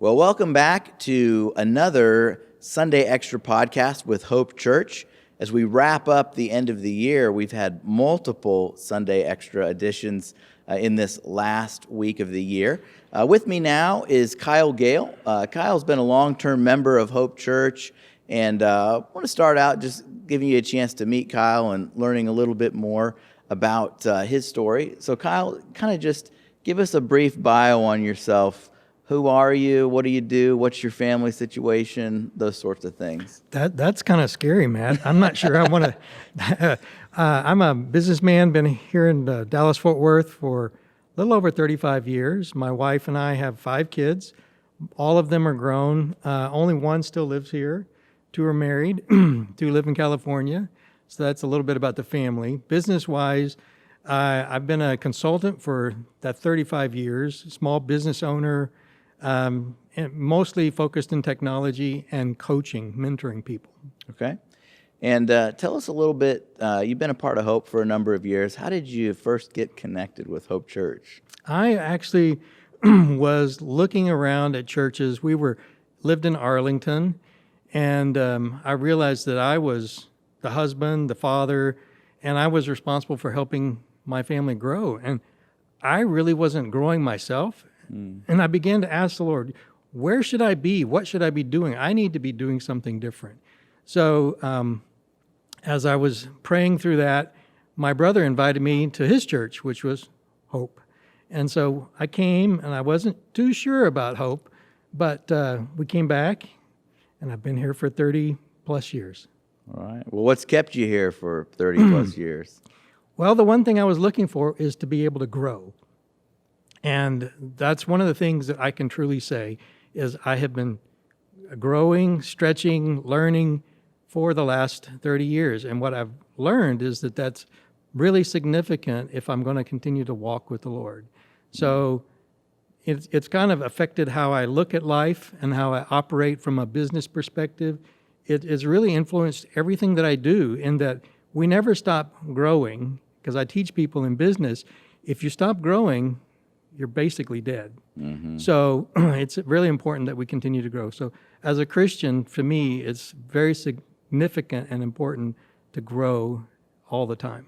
Well, welcome back to another Sunday Extra podcast with Hope Church. As we wrap up the end of the year, we've had multiple Sunday Extra editions in this last week of the year. With me now is Kyle Gayle. Kyle's been a long-term member of Hope Church, and I want to start out just giving you a chance to meet Kyle and learning a little bit more about his story. So Kyle, kind of just give us a brief bio on yourself. Who are you? What do you do? What's your family situation? Those sorts of things. That's kind of scary, Matt. I'm not sure I want to. I'm a businessman, been here in Dallas-Fort Worth for a little over 35 years. My wife and I have 5 kids. All of them are grown. Only one still lives here. 2 are married. 2 live in California. So that's a little bit about the family. Business-wise, I've been a consultant for that 35 years, small business owner, and mostly focused in technology and coaching, mentoring people. Okay. And tell us a little bit, you've been a part of Hope for a number of years. How did you first get connected with Hope Church? I actually was looking around at churches. We lived in Arlington, and I realized that I was the husband, the father, and I was responsible for helping my family grow. And I really wasn't growing myself. And I began to ask the Lord, where should I be? What should I be doing? I need to be doing something different. So as I was praying through that, my brother invited me to his church, which was Hope. And so I came, and I wasn't too sure about Hope, but we came back, and I've been here for 30 plus years. All right. Well, what's kept you here for 30 plus years? Well, the one thing I was looking for is to be able to grow. And that's one of the things that I can truly say is I have been growing, stretching, learning for the last 30 years. And what I've learned is that that's really significant if I'm going to continue to walk with the Lord. So it's kind of affected how I look at life and how I operate from a business perspective. It has really influenced everything that I do in that we never stop growing, because I teach people in business, if you stop growing, you're basically dead. Mm-hmm. So it's really important that we continue to grow. So as a Christian, for me, it's very significant and important to grow all the time.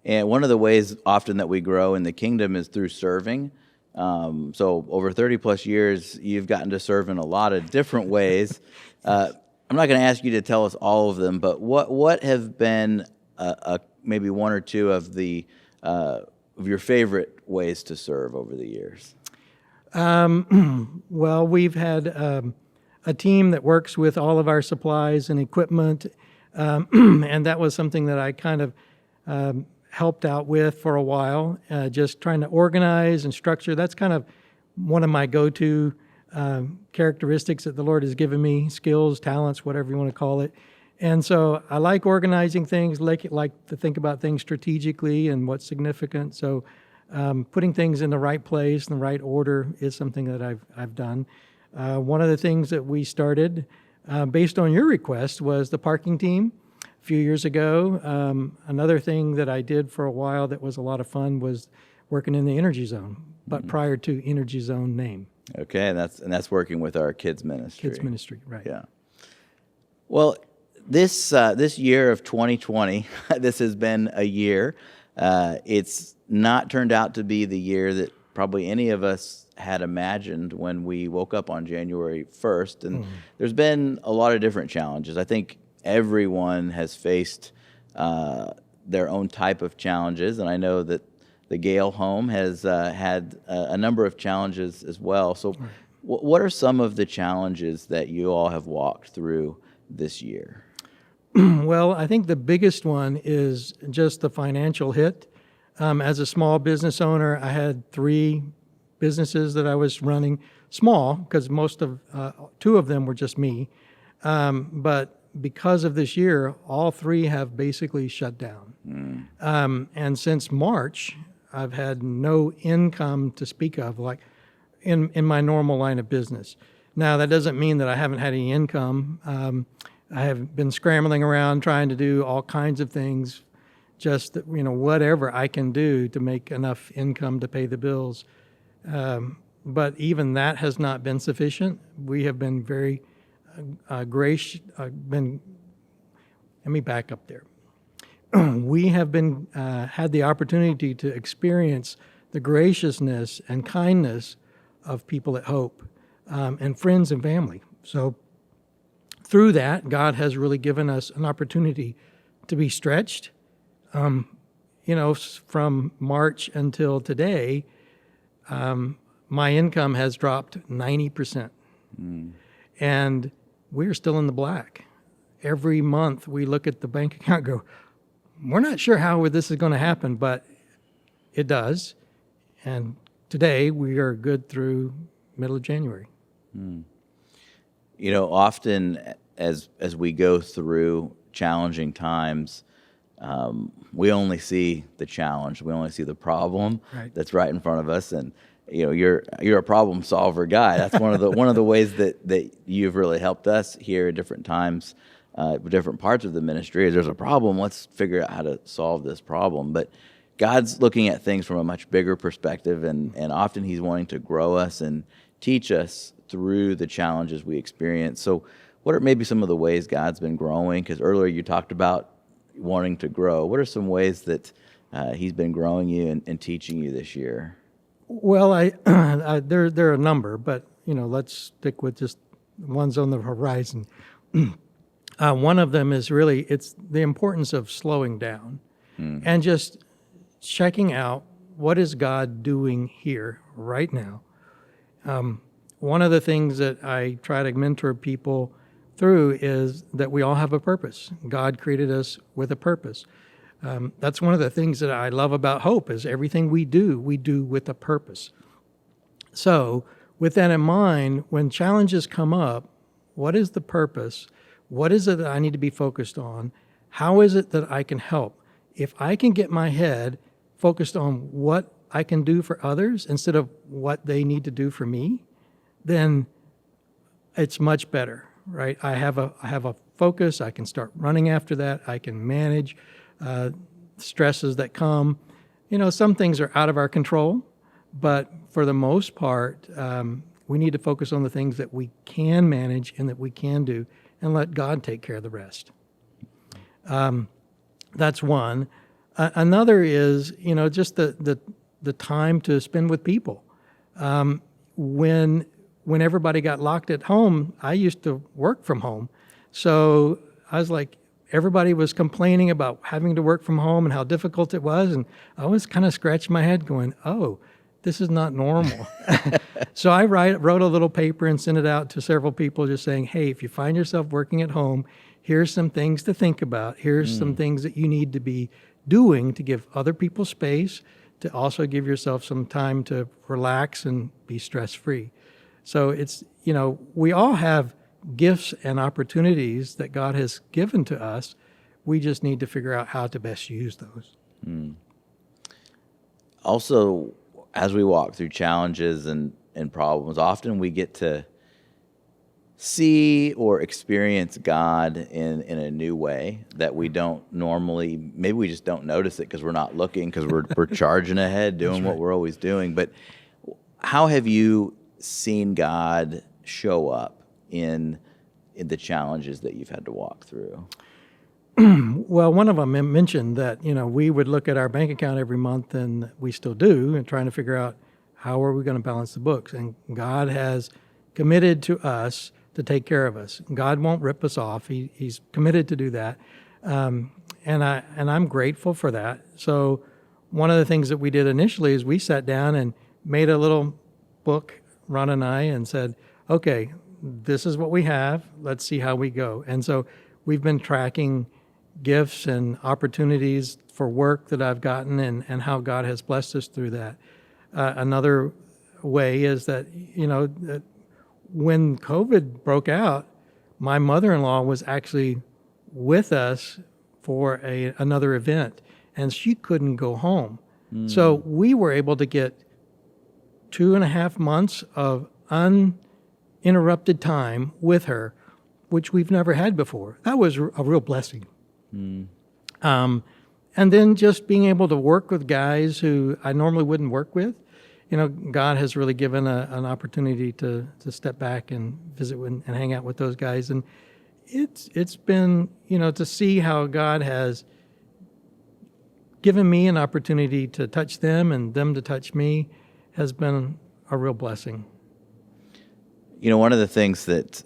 And one of the ways often that we grow in the kingdom is through serving. So over 30 plus years, you've gotten to serve in a lot of different ways. I'm not going to ask you to tell us all of them, but what have been maybe one or two of the of your favorite ways to serve over the years? Well, we've had a team that works with all of our supplies and equipment, and that was something that I kind of helped out with for a while, just trying to organize and structure. That's kind of one of my go-to characteristics that the Lord has given me, skills, talents, whatever you want to call it. And so I like organizing things, like to think about things strategically and what's significant. So putting things in the right place, in the right order is something that I've done. One of the things that we started, based on your request, was the parking team a few years ago. Another thing that I did for a while that was a lot of fun was working in the Energy Zone, but prior to Energy Zone name. Okay, and that's working with our kids ministry. Kids ministry, right. Yeah. Well, this year of 2020, this has been a year. It's not turned out to be the year that probably any of us had imagined when we woke up on January 1st. And there's been a lot of different challenges. I think everyone has faced their own type of challenges. And I know that the Gayle home has had a number of challenges as well. So what are some of the challenges that you all have walked through this year? Well, I think the biggest one is just the financial hit. As a small business owner, I had 3 businesses that I was running, small, because 2 of them were just me. But because of this year, all 3 have basically shut down. And since March, I've had no income to speak of, like in my normal line of business. Now, that doesn't mean that I haven't had any income. I have been scrambling around trying to do all kinds of things, just whatever I can do to make enough income to pay the bills. but even that has not been sufficient. We have been very gracious. Let me back up there. We have been had the opportunity to experience the graciousness and kindness of people at Hope, and friends and family. So through that, God has really given us an opportunity to be stretched. From March until today, my income has dropped 90%. And we're still in the black. Every month we look at the bank account and go, we're not sure how this is going to happen, but it does. And today we are good through middle of January. Often as we go through challenging times, we only see the challenge. We only see the problem that's right in front of us. And you're a problem solver guy. That's one of the ways that you've really helped us here at different times, different parts of the ministry. Is there's a problem, let's figure out how to solve this problem. But God's looking at things from a much bigger perspective, and often He's wanting to grow us and teach us through the challenges we experience. So what are maybe some of the ways God's been growing? Because earlier you talked about wanting to grow. What are some ways that He's been growing you and teaching you this year? Well, there are a number, but let's stick with just ones on the horizon. One of them is really it's the importance of slowing down and just checking out what is God doing here right now. One of the things that I try to mentor people through is that we all have a purpose. God created us with a purpose. That's one of the things that I love about Hope is everything we do with a purpose. So with that in mind, when challenges come up, what is the purpose? What is it that I need to be focused on? How is it that I can help? If I can get my head focused on what I can do for others instead of what they need to do for me, then it's much better, right? I have a focus. I can start running after that. I can manage stresses that come. Some things are out of our control, but for the most part, we need to focus on the things that we can manage and that we can do and let God take care of the rest. That's one. Another is, just the time to spend with people. When everybody got locked at home, I used to work from home. So I was like, everybody was complaining about having to work from home and how difficult it was. And I was kind of scratching my head going, oh, this is not normal. So I wrote a little paper and sent it out to several people just saying, hey, if you find yourself working at home, here's some things to think about. Here's some things that you need to be doing to give other people space, to also give yourself some time to relax and be stress-free. So it's, we all have gifts and opportunities that God has given to us. We just need to figure out how to best use those. Also, as we walk through challenges and problems, often we get to see or experience God in a new way that we don't normally, maybe we just don't notice it because we're not looking, because we're charging ahead, doing what we're always doing. But how have you seen God show up in the challenges that you've had to walk through? Well, one of them mentioned that, we would look at our bank account every month, and we still do, and trying to figure out how are we going to balance the books. And God has committed to us to take care of us. God won't rip us off. He's committed to do that. And I'm grateful for that. So one of the things that we did initially is we sat down and made a little book, Ron and I, and said, okay, this is what we have. Let's see how we go. And so we've been tracking gifts and opportunities for work that I've gotten and how God has blessed us through that. Another way is that, that when COVID broke out, my mother-in-law was actually with us for another event, and she couldn't go home. So we were able to get 2.5 months of uninterrupted time with her, which we've never had before. That was a real blessing. And then just being able to work with guys who I normally wouldn't work with, God has really given an opportunity to step back and visit and hang out with those guys. And it's been, to see how God has given me an opportunity to touch them and them to touch me has been a real blessing. One of the things that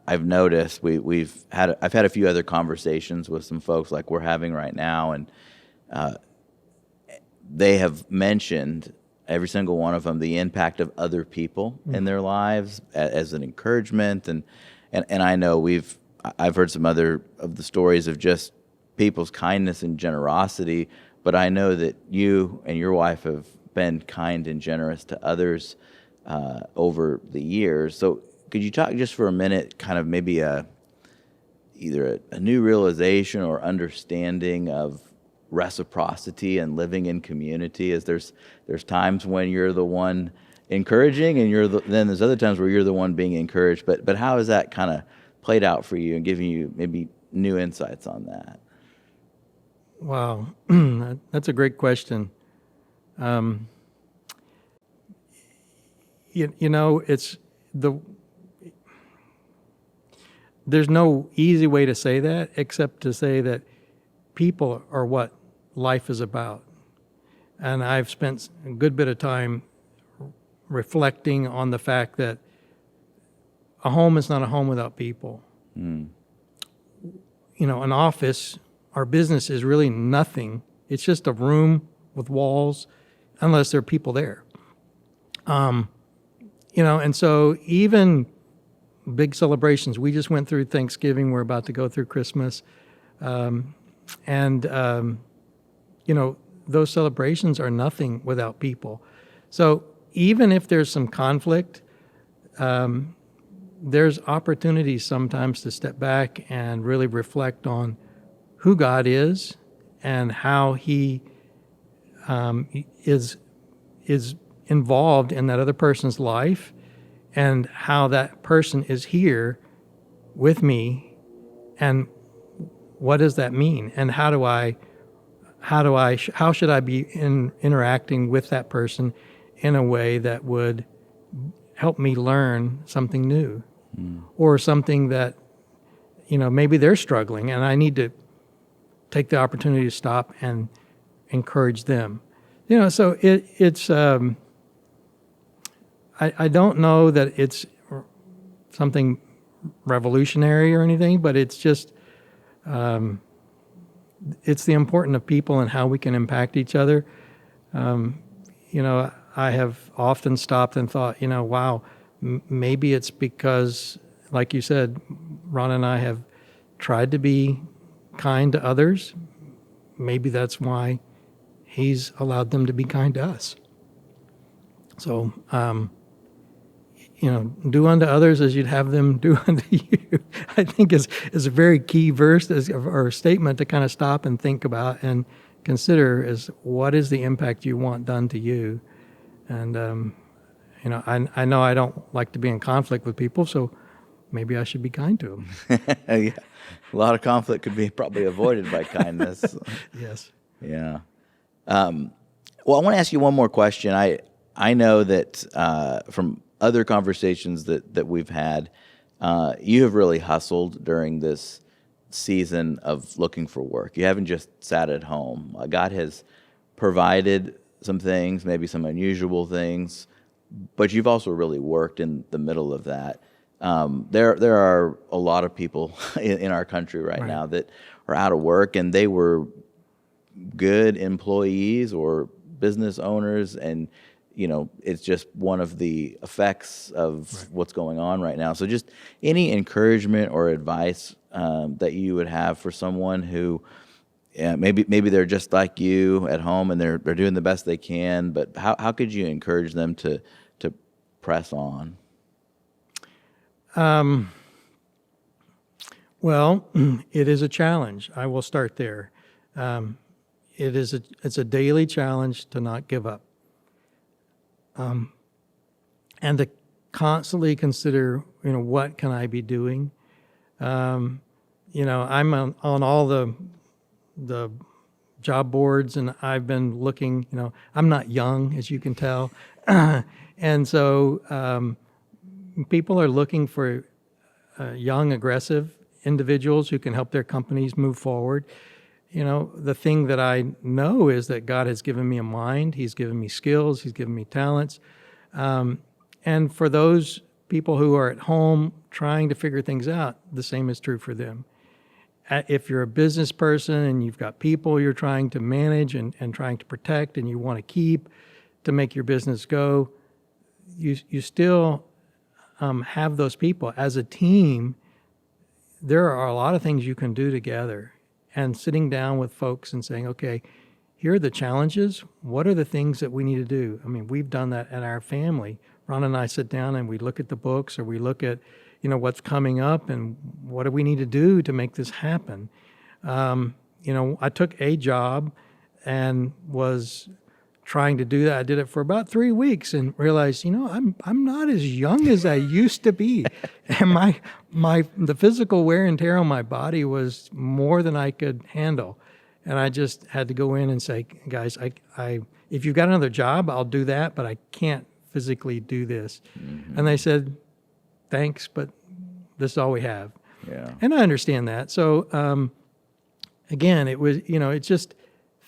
I've noticed, I've had a few other conversations with some folks like we're having right now, and they have mentioned, every single one of them, the impact of other people in their lives as an encouragement, and I know I've heard some other of the stories of just people's kindness and generosity, but I know that you and your wife have been kind and generous to others over the years. So could you talk just for a minute, kind of maybe either a new realization or understanding of reciprocity and living in community? As there's times when you're the one encouraging, and then there's other times where you're the one being encouraged. But how has that kind of played out for you and giving you maybe new insights on that? Wow, that's a great question. There's no easy way to say that except to say that people are what life is about. And I've spent a good bit of time reflecting on the fact that a home is not a home without people. An office, our business is really nothing. It's just a room with walls, unless there are people there. And so even big celebrations, we just went through Thanksgiving, we're about to go through Christmas. Those celebrations are nothing without people. So even if there's some conflict, there's opportunities sometimes to step back and really reflect on who God is and how He is involved in that other person's life, and how that person is here with me, and what does that mean, and how should I be interacting with that person in a way that would help me learn something new, or something that maybe they're struggling, and I need to take the opportunity to stop and encourage them. So it's I don't know that it's something revolutionary or anything, but it's just it's the importance of people and how we can impact each other. I have often stopped and thought, wow, maybe it's because, like you said, Ron and I have tried to be kind to others. Maybe that's why He's allowed them to be kind to us. So, do unto others as you'd have them do unto you, I think is a very key verse or statement to kind of stop and think about and consider, is what is the impact you want done to you. And, I know I don't like to be in conflict with people, so maybe I should be kind to them. Yeah. A lot of conflict could be probably avoided by kindness. Yes. Yeah. Well, I want to ask you one more question. I know that from other conversations that we've had, you have really hustled during this season of looking for work. You haven't just sat at home. God has provided some things, maybe some unusual things, but you've also really worked in the middle of that. There are a lot of people in our country right now that are out of work, and they were good employees or business owners, and it's just one of the effects of what's going on right now. So just any encouragement or advice that you would have for someone who maybe they're just like you at home and they're doing the best they can, but how could you encourage them to press on? Well, it is a challenge. I will start there. It's a daily challenge to not give up. And to constantly consider, what can I be doing? I'm on all the job boards, and I've been looking. I'm not young, as you can tell, And so people are looking for young, aggressive individuals who can help their companies move forward. You know, the thing that I know is that God has given me a mind. He's given me skills. He's given me talents. And for those people who are at home trying to figure things out, the same is true for them. If you're a business person and you've got people you're trying to manage and trying to protect and you want to keep to make your business go, you still have those people. As a team, there are a lot of things you can do together. And sitting down with folks and saying, okay, here are the challenges. What are the things that we need to do? I mean, we've done that in our family. Ron and I sit down and we look at the books, or we look at, you know, what's coming up and what do we need to do to make this happen. You know, I took a job and was trying to do that. I did it for about 3 weeks and realized, you know, I'm not as young as I used to be. And the physical wear and tear on my body was more than I could handle. And I just had to go in and say, guys, if you've got another job, I'll do that, but I can't physically do this. Mm-hmm. And they said, thanks, but this is all we have. Yeah. And I understand that. So again, it was, you know, it's just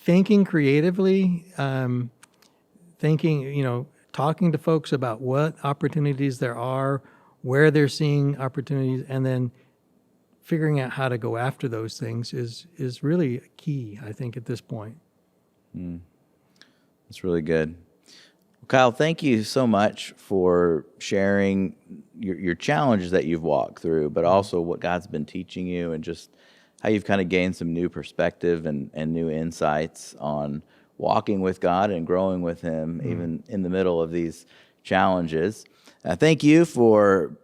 thinking creatively, thinking, you know, talking to folks about what opportunities there are, where they're seeing opportunities, and then figuring out how to go after those things is really key, I think, at this point. That's really good. Well, Kyle, thank you so much for sharing your challenges that you've walked through, but also what God's been teaching you, and just how you've kind of gained some new perspective and new insights on walking with God and growing with Him, even in the middle of these challenges. Thank you for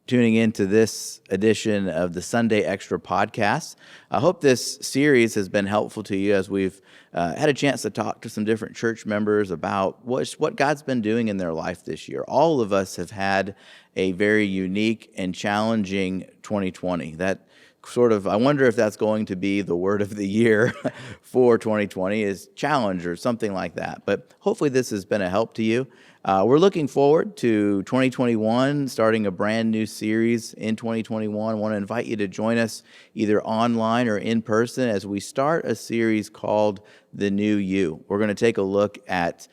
tuning into this edition of the Sunday Extra podcast. I hope this series has been helpful to you as we've had a chance to talk to some different church members about what God's been doing in their life this year. All of us have had a very unique and challenging 2020. That sort of, I wonder if that's going to be the word of the year for 2020, is challenge or something like that. But hopefully this has been a help to you. We're looking forward to 2021, starting a brand new series in 2021. I want to invite you to join us either online or in person as we start a series called The New You. We're going to take a look at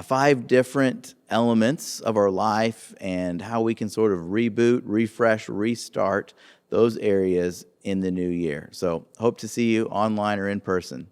5 different elements of our life and how we can sort of reboot, refresh, restart those areas in the new year. So hope to see you online or in person.